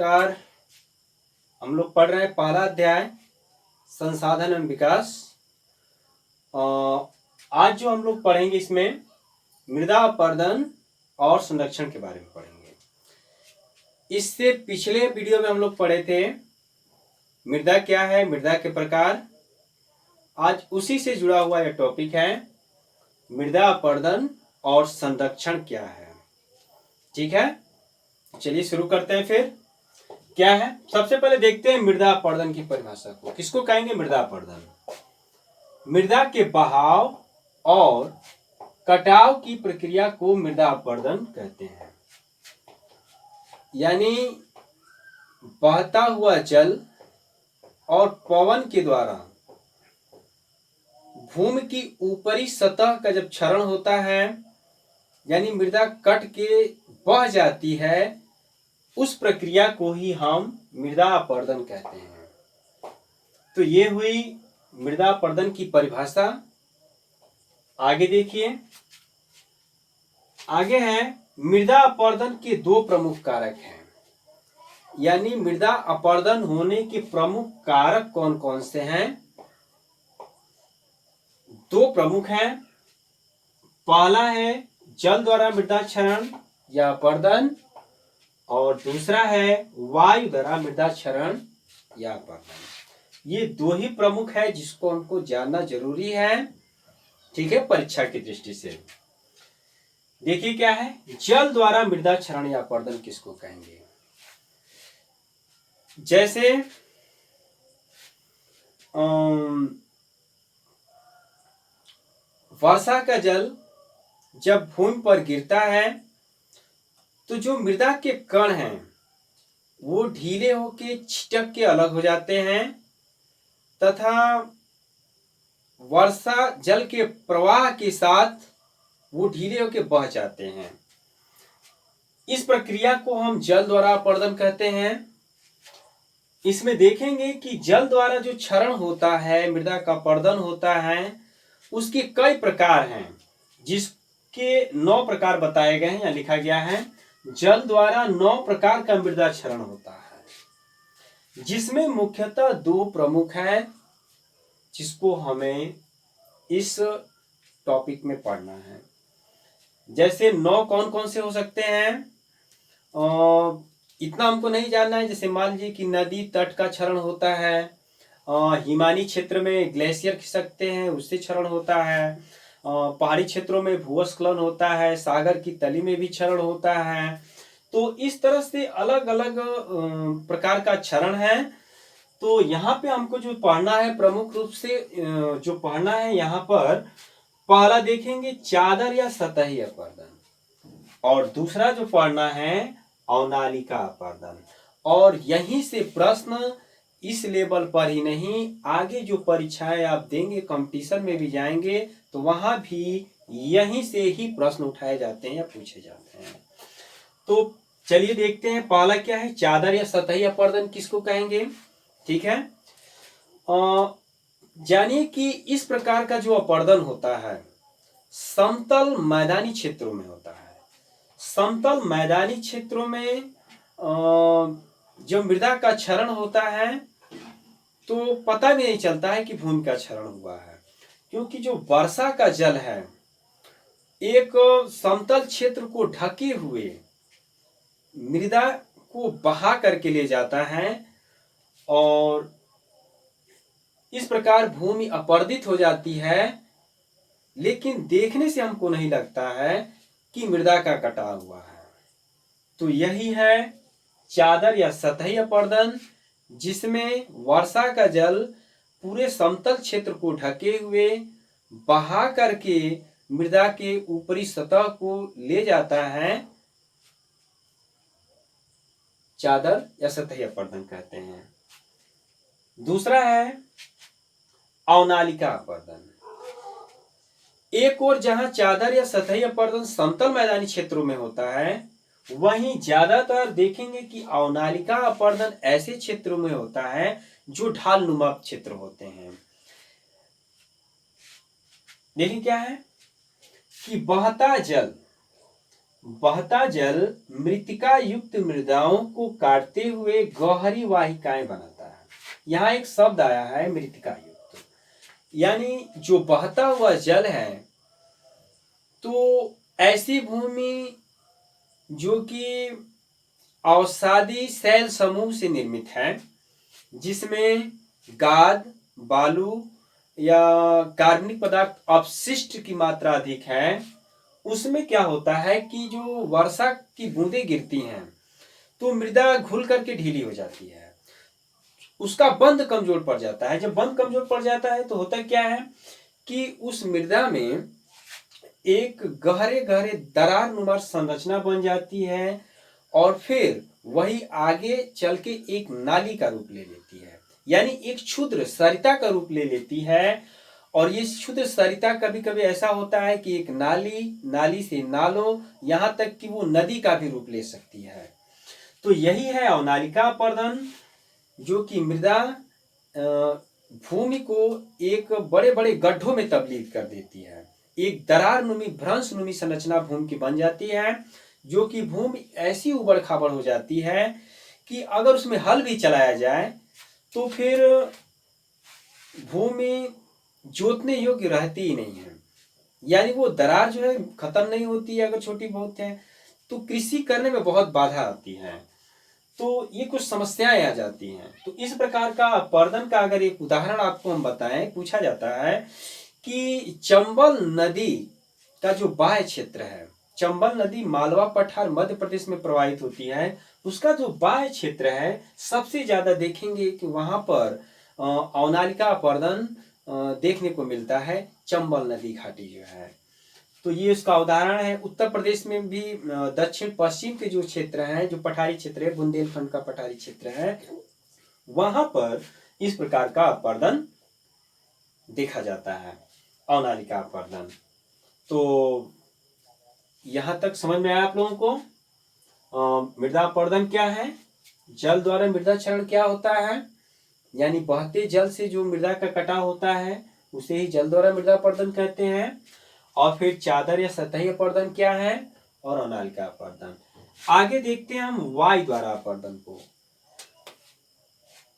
नमस्कार। हम लोग पढ़ रहे हैं पहला अध्याय संसाधन एवं विकास। आज जो हम लोग पढ़ेंगे इसमें मृदा अपरदन और संरक्षण के बारे में पढ़ेंगे। इससे पिछले वीडियो में हम लोग पढ़े थे मृदा क्या है, मृदा के प्रकार। आज उसी से जुड़ा हुआ यह टॉपिक है मृदा अपरदन और संरक्षण क्या है। ठीक है, चलिए शुरू करते हैं। फिर क्या है, सबसे पहले देखते हैं मृदा अपरदन की परिभाषा को। किसको कहेंगे मृदा अपरदन? मृदा के बहाव और कटाव की प्रक्रिया को मृदा अपरदन कहते हैं। यानी बहता हुआ जल और पवन के द्वारा भूमि की ऊपरी सतह का जब क्षरण होता है, यानी मृदा कट के बह जाती है, उस प्रक्रिया को ही हम मृदा अपरदन कहते हैं। तो ये हुई मृदा अपरदन की परिभाषा। आगे देखिए, आगे है मृदा अपरदन के दो प्रमुख कारक हैं। यानी मृदा अपरदन होने के प्रमुख कारक कौन कौन से हैं? दो प्रमुख हैं। पहला है जल द्वारा मृदा क्षरण या अपरदन, और दूसरा है वायु द्वारा मृदा क्षरण या अपरदन। ये दो ही प्रमुख है जिसको हमको जानना जरूरी है। ठीक है, परीक्षा की दृष्टि से देखिए क्या है। जल द्वारा मृदा क्षरण या अपरदन किसको कहेंगे? जैसे वर्षा का जल जब भूमि पर गिरता है तो जो मृदा के कण हैं वो ढीले होके छिटक के अलग हो जाते हैं तथा वर्षा जल के प्रवाह के साथ वो ढीले होके बह जाते हैं। इस प्रक्रिया को हम जल द्वारा अपरदन कहते हैं। इसमें देखेंगे कि जल द्वारा जो क्षरण होता है, मृदा का अपरदन होता है, उसके कई प्रकार हैं, जिसके 9 प्रकार बताए गए हैं या लिखा गया है। जल द्वारा 9 प्रकार का मृदा क्षरण होता है, जिसमें मुख्यतः 2 प्रमुख हैं, जिसको हमें इस टॉपिक में पढ़ना है। जैसे 9 कौन कौन से हो सकते हैं, इतना हमको नहीं जानना है। जैसे मान लीजिए कि नदी तट का क्षरण होता है, हिमानी क्षेत्र में ग्लेशियर खिसकते हैं, उससे क्षरण होता है, पहाड़ी क्षेत्रों में भूस्खलन होता है, सागर की तली में भी क्षरण होता है। तो इस तरह से अलग अलग प्रकार का क्षरण है। तो यहाँ पे हमको जो पढ़ना है, प्रमुख रूप से जो पढ़ना है, यहाँ पर पहला देखेंगे चादर या सतही अपरदन, और दूसरा जो पढ़ना है अवनालिका अपरदन। और यहीं से प्रश्न इस लेवल पर ही नहीं, आगे जो परीक्षाएं आप देंगे, कंपटीशन में भी जाएंगे, तो वहां भी यहीं से ही प्रश्न उठाए जाते हैं या पूछे जाते हैं। तो चलिए देखते हैं पहला क्या है, चादर या सतही अपरदन किसको कहेंगे। ठीक है, जानिए कि इस प्रकार का जो अपरदन होता है समतल मैदानी क्षेत्रों में होता है। समतल मैदानी क्षेत्रों में जब मृदा का क्षरण होता है तो पता भी नहीं चलता है कि भूमि का क्षरण हुआ है, क्योंकि जो वर्षा का जल है एक समतल क्षेत्र को ढके हुए मृदा को बहा करके ले जाता है, और इस प्रकार भूमि अपरदित हो जाती है। लेकिन देखने से हमको नहीं लगता है कि मृदा का कटाव हुआ है। तो यही है चादर या सतही अपरदन, जिसमें वर्षा का जल पूरे समतल क्षेत्र को ढके हुए बहा करके मृदा के ऊपरी सतह को ले जाता है, चादर या सतही अपरदन कहते हैं। दूसरा है अवनालिका अपरदन। एक और जहां चादर या सतही अपरदन समतल मैदानी क्षेत्रों में होता है, वहीं ज्यादातर देखेंगे कि अवनालिका अपरदन ऐसे क्षेत्रों में होता है जो ढाल नुमा क्षेत्र होते हैं। देखिए क्या है कि बहता जल बहता जल मृतिका युक्त मृदाओं को काटते हुए गहरी वाहिकाएं बनाता है। यहाँ एक शब्द आया है मृतिका युक्त, यानी जो बहता हुआ जल है, तो ऐसी भूमि जो कि अवसादी शैल समूह से निर्मित है, जिसमें गाद, बालू या कार्बनिक पदार्थ अपशिष्ट की मात्रा अधिक है, उसमें क्या होता है कि जो वर्षा की बूंदें गिरती हैं तो मृदा घुल करके ढीली हो जाती है, उसका बंध कमजोर पड़ जाता है। जब बंध कमजोर पड़ जाता है तो होता क्या है कि उस मृदा में एक गहरे गहरे दरार नुमा संरचना बन जाती है और फिर वही आगे चल के एक नाली का रूप ले लेती है, यानी एक क्षुद्र सरिता का रूप ले लेती है। और ये क्षुद्र सरिता कभी कभी ऐसा होता है कि एक नाली, नाली से नालों, यहाँ तक कि वो नदी का भी रूप ले सकती है। तो यही है अवनालिका अपर्दन, जो कि मृदा भूमि को एक बड़े बड़े गड्ढों में तब्दील कर देती है। एक दरार नुमी, भ्रंश नुमी संरचना भूमि की बन जाती है, जो कि भूमि ऐसी उबड़ खाबड़ हो जाती है कि अगर उसमें हल भी चलाया जाए तो फिर भूमि जोतने योग्य रहती ही नहीं है। यानी वो दरार जो है खत्म नहीं होती है, अगर छोटी बहुत है तो कृषि करने में बहुत बाधा आती है। तो ये कुछ समस्याएं आ जाती हैं। तो इस प्रकार का अपरदन का अगर एक उदाहरण आपको हम बताएं, पूछा जाता है कि चंबल नदी का जो बाह्य क्षेत्र है, चंबल नदी मालवा पठार मध्य प्रदेश में प्रवाहित होती है, उसका जो बाह्य क्षेत्र है सबसे ज्यादा देखेंगे कि वहां पर अवनालिका अपरदन देखने को मिलता है, चंबल नदी घाटी जो है। तो ये उसका उदाहरण है। उत्तर प्रदेश में भी दक्षिण पश्चिम के जो क्षेत्र हैं, जो पठारी क्षेत्र है, बुंदेलखंड का पठारी क्षेत्र है, वहां पर इस प्रकार का अपरदन देखा जाता है, अवनालिका अपरदन। तो यहां तक समझ में आया आप लोगों को? मृदा अपरदन क्या है, जल द्वारा मृदा क्षरण क्या होता है, यानी बहते जल से जो मृदा का कटाव होता है उसे ही जल द्वारा मृदा अपरदन कहते हैं। और फिर चादर या सतही अपरदन क्या है, और अवनालिका अपरदन। आगे देखते हैं हम वायु द्वारा अपरदन को।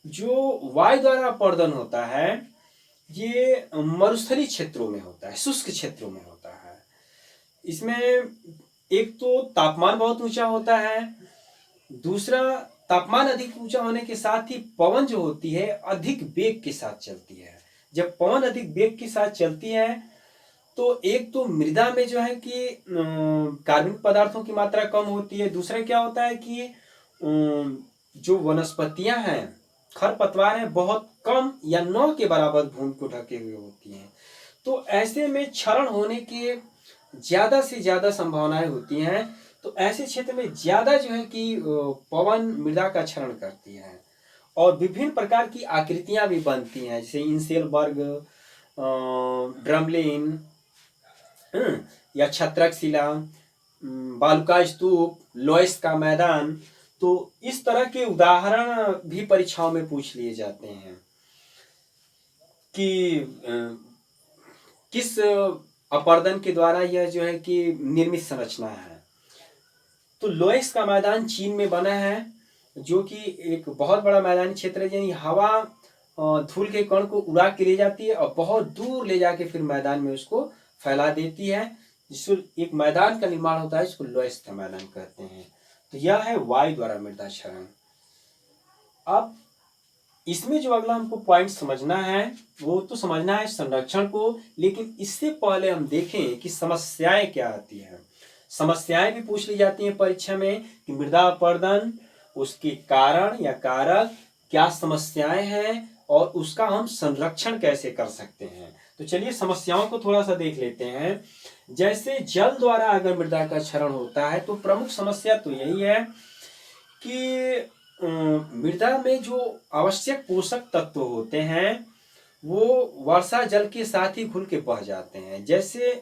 जो वायु द्वारा अपरदन होता है ये मरुस्थलीय क्षेत्रों में होता है, शुष्क क्षेत्रों में होता है। इसमें एक तो तापमान बहुत ऊंचा होता है, दूसरा तापमान अधिक ऊंचा होने के साथ ही पवन जो होती है अधिक वेग के साथ चलती है। जब पवन अधिक वेग के साथ चलती है तो एक तो मृदा में जो है कि कार्बनिक पदार्थों की मात्रा कम होती है, दूसरा क्या होता है कि जो वनस्पतियां हैं, खरपतवार हैं, बहुत कम या न के बराबर भूमि को ढके हुए होती हैं। तो ऐसे में क्षरण होने के ज्यादा से ज्यादा संभावनाएं होती हैं। तो ऐसे क्षेत्र में ज्यादा जो है कि पवन मृदा का क्षरण करती है और विभिन्न प्रकार की आकृतियां भी बनती हैं, जैसे इंसेलबर्ग, ड्रमलिन, या छत्रक शिला, बालुका स्तूप, लोयस का मैदान। तो इस तरह के उदाहरण भी परीक्षाओं में पूछ लिए जाते हैं कि किस अपरदन के द्वारा यह जो है कि निर्मित संरचना है। तो लोयस का मैदान चीन में बना है, जो कि एक बहुत बड़ा मैदानी क्षेत्र है, यानी हवा धूल के कण को उड़ा के ले जाती है और बहुत दूर ले जाके फिर मैदान में उसको फैला देती है, जिससे एक मैदान का निर्माण होता है, इसको लोयस का मैदान कहते हैं। तो यह है वायु द्वारा मृदा क्षरण। अब इसमें जो अगला हमको पॉइंट समझना है वो तो समझना है संरक्षण को, लेकिन इससे पहले हम देखें कि समस्याएं क्या आती हैं। समस्याएं भी पूछ ली जाती हैं परीक्षा में कि मृदा अपरदन, उसके कारण या कारक, क्या समस्याएं हैं और उसका हम संरक्षण कैसे कर सकते हैं। तो चलिए समस्याओं को थोड़ा सा देख लेते हैं। जैसे जल द्वारा अगर मृदा का क्षरण होता है तो प्रमुख समस्या तो यही है कि मृदा में जो आवश्यक पोषक तत्व होते हैं वो वर्षा जल के साथ ही घुल के बह जाते हैं। जैसे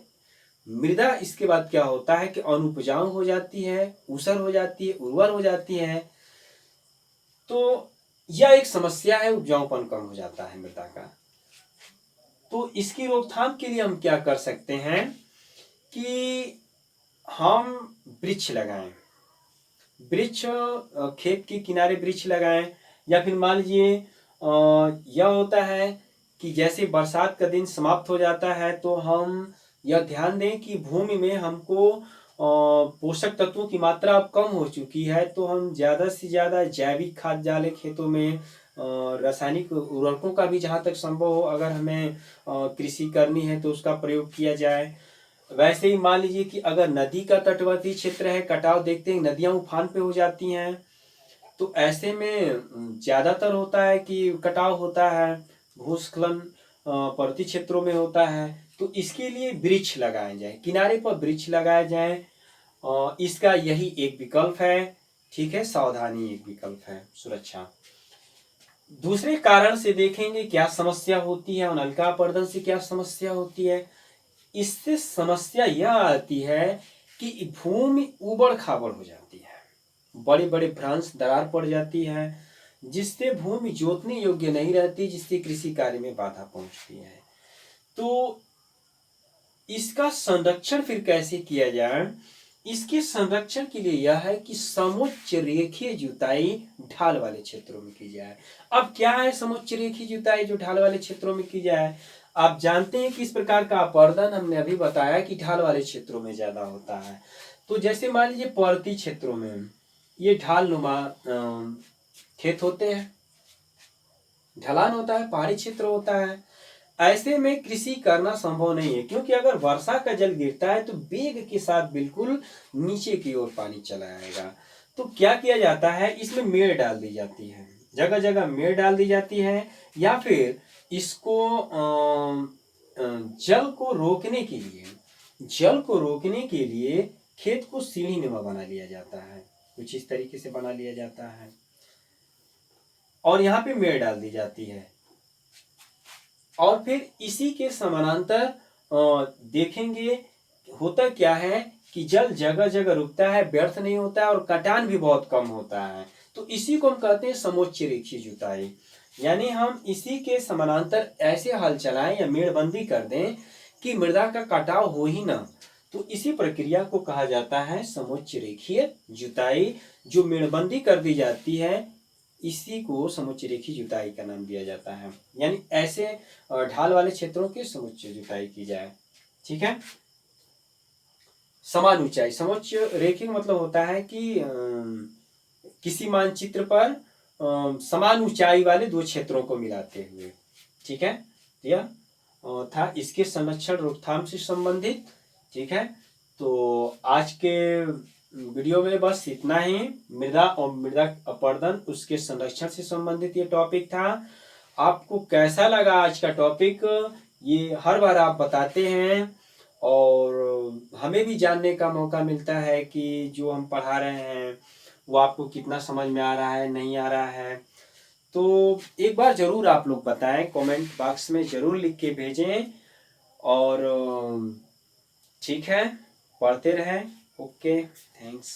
मृदा इसके बाद क्या होता है कि अनुपजाऊ हो जाती है, ऊसर हो जाती है, उर्वर हो जाती है। तो यह एक समस्या है, उपजाऊपन कम हो जाता है मृदा का। तो इसकी रोकथाम के लिए हम क्या कर सकते हैं कि हम वृक्ष लगाएं, वृक्ष खेत के किनारे वृक्ष लगाएं, या फिर मान लीजिए यह होता है कि जैसे बरसात का दिन समाप्त हो जाता है तो हम यह ध्यान दें कि भूमि में हमको पोषक तत्वों की मात्रा अब कम हो चुकी है, तो हम ज़्यादा से ज़्यादा जैविक खाद डालें खेतों में। रासायनिक उर्वरकों का भी जहाँ तक संभव हो अगर हमें कृषि करनी है तो उसका प्रयोग किया जाए। वैसे ही मान लीजिए कि अगर नदी का तटवर्ती क्षेत्र है, कटाव देखते हैं नदियाँ उफान पे हो जाती हैं, तो ऐसे में ज़्यादातर होता है कि कटाव होता है, भूस्खलन पर्वतीय क्षेत्रों में होता है। तो इसके लिए वृक्ष लगाए जाए, किनारे पर वृक्ष लगाए जाए, इसका यही एक विकल्प है। ठीक है, सावधानी एक विकल्प है, सुरक्षा। दूसरे कारण से देखेंगे क्या समस्या होती है और नलका अपर्दन से क्या समस्या होती है। इससे समस्या यह आती है कि भूमि उबड़ खाबड़ हो जाती है, बड़े बड़े भ्रंश दरार पड़ जाती है, जिससे भूमि जोतने योग्य नहीं रहती, जिससे कृषि कार्य में बाधा पहुंचती है। तो इसका संरक्षण फिर कैसे किया जाए। इसके संरक्षण के लिए यह है कि समुच्च रेखीय जुताई ढाल वाले क्षेत्रों में की जाए। अब क्या है समुच्च रेखीय जुताई जो ढाल वाले क्षेत्रों में की जाए। आप जानते हैं कि इस प्रकार का अपर्दन हमने अभी बताया कि ढाल वाले क्षेत्रों में ज्यादा होता है। तो जैसे मान लीजिए पर्वतीय क्षेत्रों में ये ढाल नुमा खेत होते हैं, ढलान होता है, पहाड़ी क्षेत्र होता है। ऐसे में कृषि करना संभव नहीं है, क्योंकि अगर वर्षा का जल गिरता है तो वेग के साथ बिल्कुल नीचे की ओर पानी चला आएगा। तो क्या किया जाता है, इसमें मेड़ डाल दी जाती है, जगह जगह मेड़ डाल दी जाती है, या फिर इसको जल को रोकने के लिए खेत को सीढ़ी नुमा बना लिया जाता है, कुछ इस तरीके से बना लिया जाता है और यहाँ पे मेड़ डाल दी जाती है। और फिर इसी के समानांतर देखेंगे होता क्या है कि जल जगह जगह रुकता है, व्यर्थ नहीं होता है और कटान भी बहुत कम होता है। तो इसी को हम कहते हैं समोच्च रेखीय जुताई। यानी हम इसी के समानांतर ऐसे हल चलाएं या मेड़बंदी कर दें कि मृदा का कटाव हो ही ना। तो इसी प्रक्रिया को कहा जाता है समोच्च रेखीय जुताई, जो मेड़बंदी कर दी जाती है, इसी को समुच्च रेखीय जुताई का नाम दिया जाता है। यानी ऐसे ढाल वाले क्षेत्रों की समुच्च जुताई की जाए। ठीक है, समान ऊंचाई, समुच्च रेखीय मतलब होता है कि किसी मानचित्र पर समान ऊंचाई वाले दो क्षेत्रों को मिलाते हुए। ठीक है, यह था इसके संरक्षण रोकथाम से संबंधित। ठीक है, तो आज के वीडियो में बस इतना ही। मृदा और मृदा अपरदन उसके संरक्षण से संबंधित ये टॉपिक था। आपको कैसा लगा आज का टॉपिक, ये हर बार आप बताते हैं और हमें भी जानने का मौका मिलता है कि जो हम पढ़ा रहे हैं वो आपको कितना समझ में आ रहा है, नहीं आ रहा है। तो एक बार जरूर आप लोग बताएं, कमेंट बॉक्स में जरूर लिख के भेजें। और ठीक है, पढ़ते रहें। Okay, thanks.